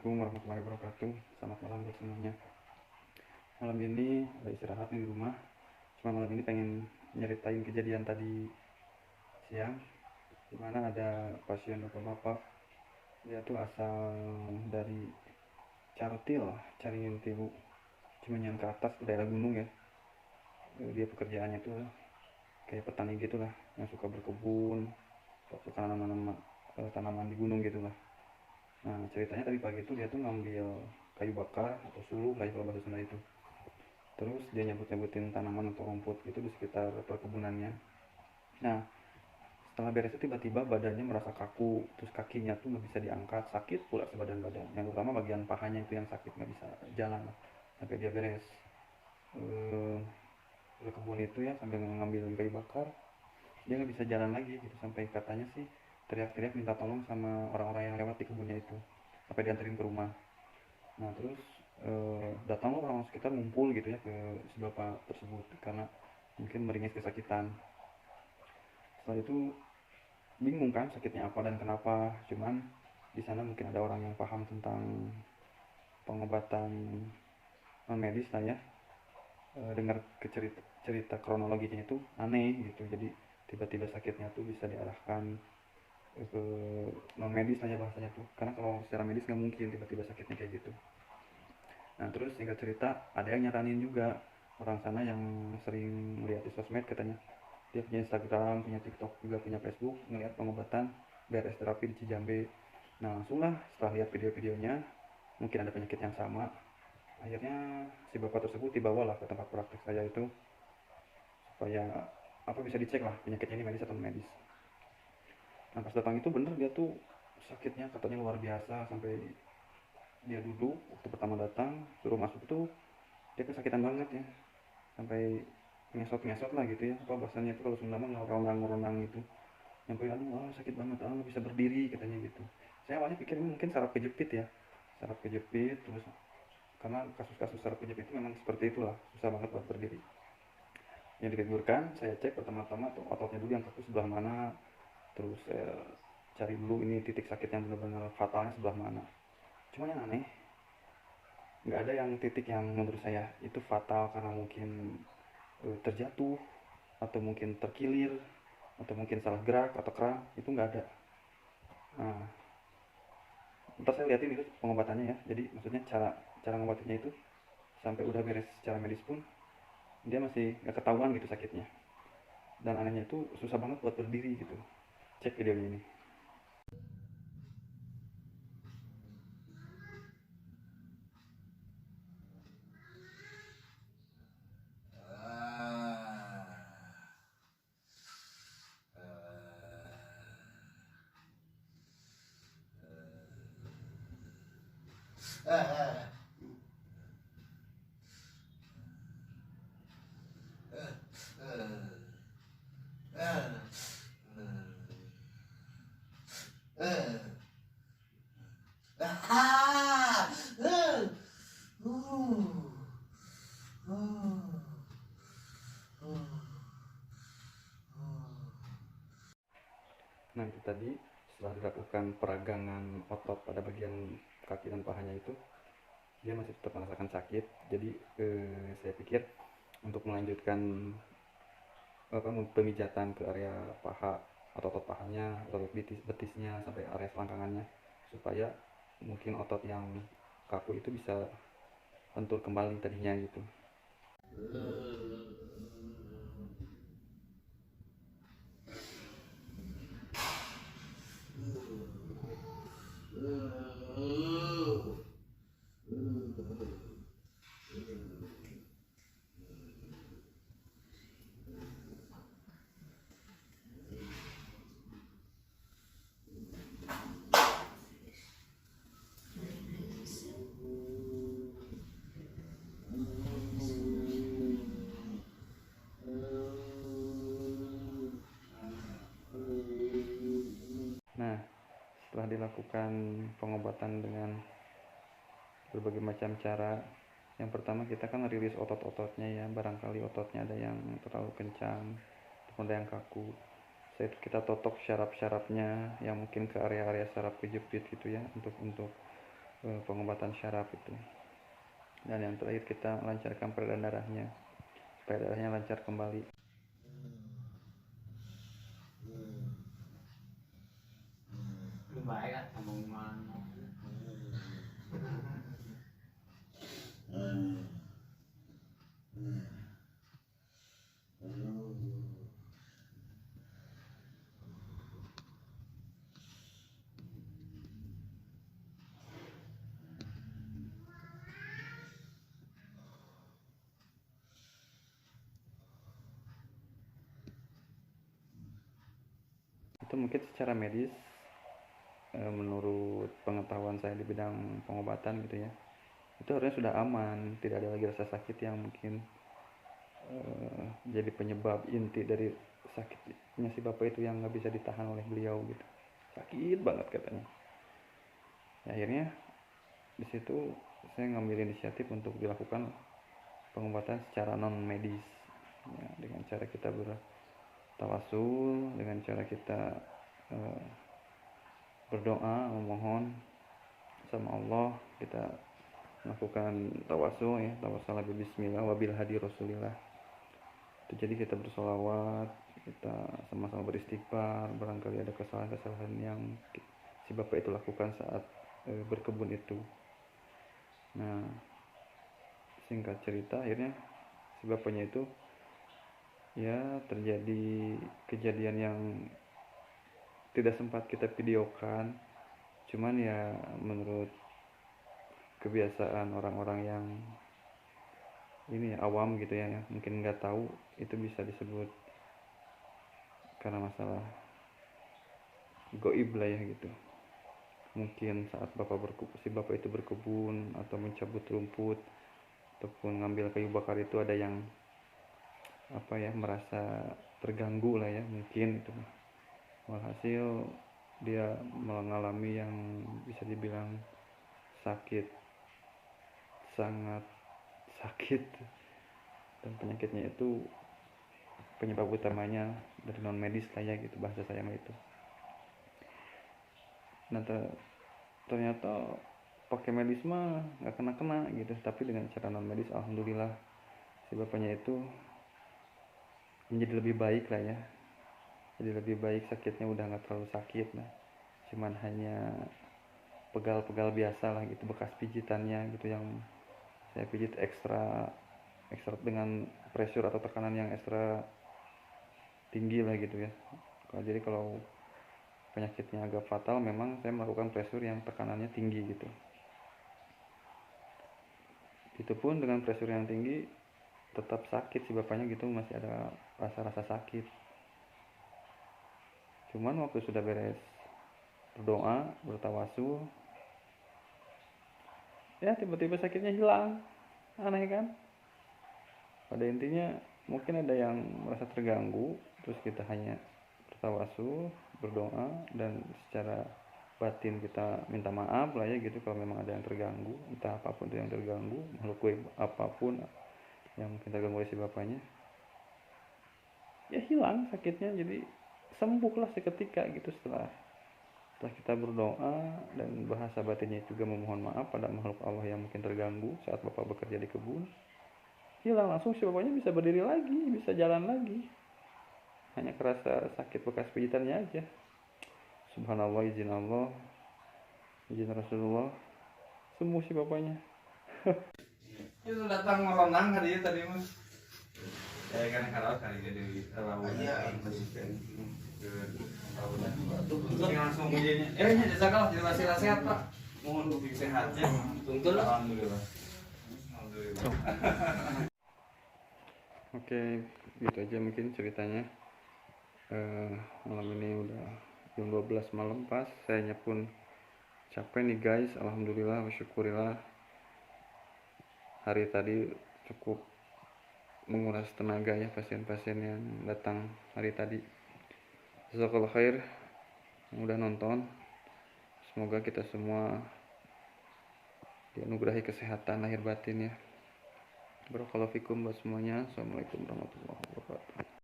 Assalamualaikum warahmatullahi wabarakatuh. Selamat malam buat semuanya. Malam ini ada istirahat nih di rumah. Cuma malam ini pengen nyeritain kejadian tadi siang, dimana ada pasien bapak-bapak. Dia tuh asal dari Cartil, Caringin Tibu, Cimenyan ke atas ke daerah gunung ya. Dia pekerjaannya tuh kayak petani gitulah, yang suka berkebun, suka tanaman tanaman di gunung gitulah. Nah, ceritanya tadi pagi itu dia tuh ngambil kayu bakar atau suluh lah kalau bahasa Sunda itu. Terus dia nyabut-nyabutin tanaman atau rumput gitu di sekitar perkebunannya. Nah, setelah beres itu tiba-tiba badannya merasa kaku, terus kakinya tuh nggak bisa diangkat, sakit pula sebadan badan. Yang utama bagian pahanya itu yang sakit, nggak bisa jalan sampai dia beres eh, berkebun itu ya, sambil ngambil kayu bakar. Dia nggak bisa jalan lagi gitu, sampai katanya sih teriak-teriak minta tolong sama orang-orang yang lewat di kebunnya itu, sampai dianterin ke rumah. Nah terus datanglah orang sekitar ngumpul gitu ya ke si bapak tersebut karena mungkin meringis kesakitan. Setelah itu bingung kan sakitnya apa dan kenapa. Cuman di sana mungkin ada orang yang paham tentang pengobatan non medis lah ya. Dengar cerita, cerita kronologinya itu aneh gitu. Jadi tiba-tiba sakitnya tuh bisa diarahkan ke non medis aja bahasanya tuh. Karena kalau secara medis nggak mungkin tiba-tiba sakitnya kayak gitu. Nah terus singkat cerita ada yang nyaranin juga orang sana yang sering lihat di sosmed, katanya dia punya Instagram, punya TikTok, juga punya Facebook, ngelihat pengobatan beres terapi di Cijambe. Nah langsung lah setelah lihat video-videonya, mungkin ada penyakit yang sama, akhirnya si bapak tersebut dibawa lah ke tempat praktek saya itu supaya apa bisa dicek lah penyakitnya ini medis atau non medis. Nah pas datang itu bener dia tuh sakitnya katanya luar biasa, sampai dia duduk waktu pertama datang suruh masuk tuh dia kesakitan banget ya, sampai ngesot-ngesot lah gitu ya, apa bahasanya itu kalau Sunda mah ngeronang-ngeronang gitu, nyampe aduh sakit banget, nggak bisa berdiri katanya gitu. Saya awalnya pikir ini mungkin saraf kejepit ya, saraf kejepit terus, karena kasus-kasus saraf kejepit itu memang seperti itulah, susah banget buat berdiri. Yang ditidurkan saya cek pertama-tama tuh ototnya dulu yang kaku sebelah mana, terus saya cari dulu ini titik sakit yang benar-benar fatalnya sebelah mana. Cuma yang aneh, nggak ada yang titik yang menurut saya itu fatal karena mungkin terjatuh atau mungkin terkilir atau mungkin salah gerak atau kram, itu nggak ada. Nah ntar saya liatin itu pengobatannya ya, jadi maksudnya cara cara ngobatinya itu sampai udah beres secara medis pun dia masih nggak ketahuan gitu sakitnya, dan anehnya itu susah banget buat berdiri gitu. Cek video ini. Nah itu tadi setelah dilakukan peragangan otot pada bagian kaki dan pahanya itu, dia masih tetap merasakan sakit. Jadi saya pikir untuk melanjutkan pemijatan ke area paha atau otot pahanya atau betisnya sampai area selangkangannya, supaya mungkin otot yang kaku itu bisa lentur kembali tadinya gitu. Nah setelah dilakukan pengobatan dengan berbagai macam cara, yang pertama kita kan rilis otot-ototnya ya, barangkali ototnya ada yang terlalu kencang ataupun ada yang kaku. Setelah itu kita totok syaraf-syarafnya yang mungkin ke area-area saraf kejepit gitu ya, untuk pengobatan syaraf itu. Dan yang terakhir kita lancarkan peredaran darahnya supaya darahnya lancar kembali. Itu mungkin secara medis, menurut pengetahuan saya di bidang pengobatan gitu ya, itu harusnya sudah aman, tidak ada lagi rasa sakit yang mungkin jadi penyebab inti dari sakitnya si bapak itu yang nggak bisa ditahan oleh beliau gitu. Sakit banget katanya. Ya, akhirnya di situ saya ngambil inisiatif untuk dilakukan pengobatan secara non medis ya, dengan cara kita bertawasul, dengan cara kita berdoa memohon sama Allah, kita melakukan tawasul ya, tawasul bismillah wabil hadi rasulillah. Itu jadi kita bersolawat, kita sama-sama beristighfar, barangkali ada kesalahan-kesalahan yang si bapak itu lakukan saat berkebun itu. Nah, singkat cerita akhirnya si bapaknya itu ya terjadi kejadian yang tidak sempat kita videokan, cuman ya menurut kebiasaan orang-orang yang ini awam gitu ya, mungkin nggak tahu, itu bisa disebut karena masalah goib lah ya gitu. Mungkin saat si bapak itu berkebun atau mencabut rumput ataupun ngambil kayu bakar itu ada yang merasa terganggu lah ya, mungkin itu. Walhasil dia mengalami yang bisa dibilang sakit, sangat sakit, dan penyakitnya itu penyebab utamanya dari non medis lah ya gitu, bahasa saya itu. Nah, ternyata pakai medis mah nggak kena gitu, tapi dengan cara non medis alhamdulillah si bapaknya itu menjadi lebih baik lah ya, jadi lebih baik, sakitnya udah nggak terlalu sakit. Nah, cuman hanya pegal-pegal biasa lah gitu, bekas pijitannya gitu yang saya pijit ekstra dengan pressure atau tekanan yang ekstra tinggi lah gitu ya. Jadi kalau penyakitnya agak fatal memang saya melakukan pressure yang tekanannya tinggi gitu. Itu pun dengan pressure yang tinggi tetap sakit si bapaknya gitu, masih ada rasa-rasa sakit. Cuman waktu sudah beres berdoa, bertawasul, ya tiba-tiba sakitnya hilang. Aneh kan? Pada intinya mungkin ada yang merasa terganggu, terus kita hanya bertawasul, berdoa, dan secara batin kita minta maaf lah ya gitu kalau memang ada yang terganggu, entah apapun itu yang terganggu, makhluk apapun yang mungkin terganggu oleh si bapaknya, ya hilang sakitnya, jadi sembuh lah seketika gitu setelah kita berdoa dan bahasa batinnya juga memohon maaf pada makhluk Allah yang mungkin terganggu saat bapak bekerja di kebun. Hilang langsung, si bapaknya bisa berdiri lagi, bisa jalan lagi, hanya kerasa sakit bekas pijitannya aja. Subhanallah, izin Allah, izin Rasulullah, sembuh si bapaknya. Itu datang meronang tadi mas. Kan kalau kali jadi terlalu langsung ujiannya. Ini jazakallah, jelas sehat pak. Mohon lebih sehatnya. Tunggu lah. Alhamdulillah. Oke, gitu aja mungkin ceritanya. Malam ini udah jam 12 malam pas, sayanya pun capek nih guys. Alhamdulillah, bersyukurillah, hari tadi cukup menguras tenaga ya pasien-pasien yang datang hari tadi. Jazakallah khair yang udah nonton, semoga kita semua dianugerahi kesehatan lahir batin ya. Barakallahu fikum buat semuanya. Assalamualaikum warahmatullahi wabarakatuh.